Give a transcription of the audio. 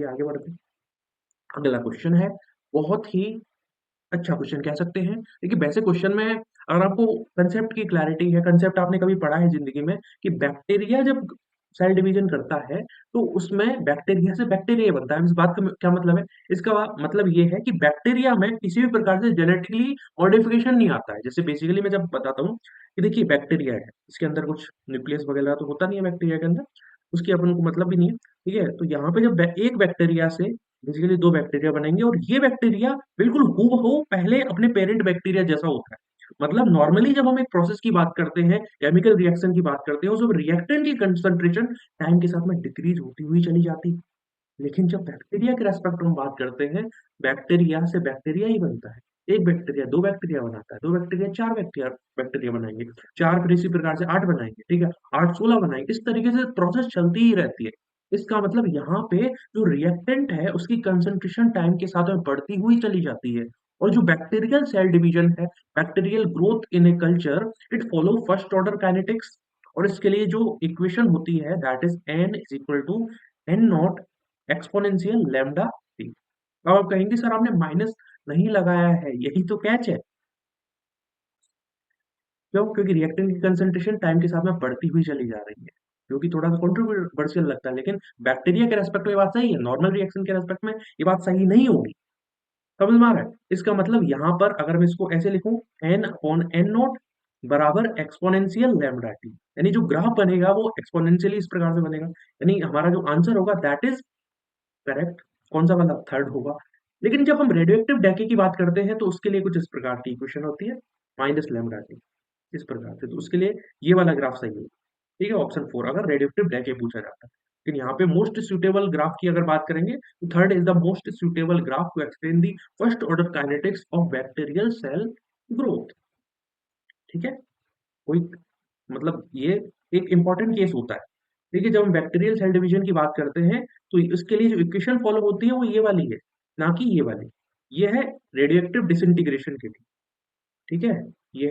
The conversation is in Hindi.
ये आगे बढ़ते हैं। अगला क्वेश्चन है, बहुत ही अच्छा क्वेश्चन कह सकते हैं। देखिए वैसे क्वेश्चन में अगर आपको कंसेप्ट की क्लैरिटी है, कंसेप्ट आपने कभी पढ़ा है ज़िंदगी में कि बैक्टीरिया जब सेल डिवीज़न करता है, तो उसमें बैक्टीरिया से बैक्टीरिया बनता है। इस बात का क्या मतलब है? इसका मतलब ये है कि बैक्टीरिया में किसी भी प्रकार से जेनेटिकली मॉडिफिकेशन नहीं आता है। जैसे बेसिकली मैं जब बताता हूँ कि देखिए बैक्टीरिया है, इसके अंदर कुछ न्यूक्लियस वगैरह तो होता नहीं है बैक्टीरिया के अंदर, उसकी अपन को मतलब भी नहीं है, ठीक है? तो यहाँ पे जब एक बैक्टीरिया से बेसिकली 2 बैक्टीरिया बनेंगे और ये बैक्टीरिया बिल्कुल हूबहू पहले अपने पेरेंट बैक्टीरिया जैसा होता है। मतलब नॉर्मली जब हम एक प्रोसेस की बात करते हैं, केमिकल रिएक्शन की बात करते हैं, उस रिएक्टेंट की कंसंट्रेशन टाइम के साथ में डिक्रीज होती हुई चली जाती है। लेकिन जब बैक्टीरिया के रेस्पेक्ट में हम बात करते हैं, बैक्टीरिया से बैक्टीरिया ही बनता है। 1 बैक्टीरिया 2 बैक्टीरिया बनाता है, 2 बैक्टीरिया 4 बैक्टीरिया बैक्टीरिया बनाएँगे, 4 फिर इसी प्रकार से 8 बनाएँगे, ठीक है? 8 16 बनाएँगे, इस तरीके से प्रोसेस चलती ही रहती है। इसका मतलब यहाँ पे जो रिएक्टेंट है, उसकी कंसंट्रेशन टाइम के साथ में बढ़ती हुई चली जाती है। और जो बैक्टीरियल सेल डिवीजन है, bacterial growth in a culture, it follow first order kinetics और इसके लिए जो इक्वेशन होती है that is n is equal to n naught exponential lambda t. अब आप कहेंगे सर आपने माइनस नहीं लगाया है, यही तो कैच है। क्यों? क्योंकि रिएक्टेंट की कंसंट्रेशन टाइम के साथ में बढ़ती हुई चली जा रही है, जो कि थोड़ा-सा कंट्रोवर्शियल लगता है, लेकिन बैक्टीरिया के रेस्पेक्ट में ये बात सही है, नॉर्मल रिएक्शन के रेस्पेक्ट में ये बात सही नहीं होगी। समझ में आ रहा है? इसका मतलब यहाँ पर अगर मैं इसको ऐसे लिखूँ n अपॉन n नॉट बराबर एक्सपोनेंशियल लैम्ब्डा टी, यानी जो ग्राफ बनेगा वो एक्सपोनेंशियली इस प्रकार से बनेगा, यानी हमारा जो आंसर होगा दैट इज़ करेक्ट। कौन-सा वाला? थर्ड होगा। लेकिन जब हम रेडियोएक्टिव डेके की बात करते हैं तो उसके लिए कुछ इस प्रकार की इक्वेशन होती है, माइनस लैम्ब्डा टी, इस प्रकार से। तो उसके लिए ये वाला ग्राफ सही है। ठीक है? ऑप्शन 4 अगर रेडियोएक्टिव डेके पूछा जाता है। लेकिन यहाँ पे मोस्ट सूटेबल ग्राफ की अगर बात करेंगे तो third is the most suitable graph to explain the first order kinetics of bacterial cell growth. ठीक है? कोई मतलब ये एक इम्पोर्टेंट केस होता है। देखिए जब हम बैक्टीरियल सेल डिवीजन की बात करते हैं तो इसके लिए जो इक्वेशन फॉलो होती है वो ये वाली है, ना कि ये वाली। ये है रेडियोएक्टिव डिसइंटीग्रेशन के लिए, ठीक है? ये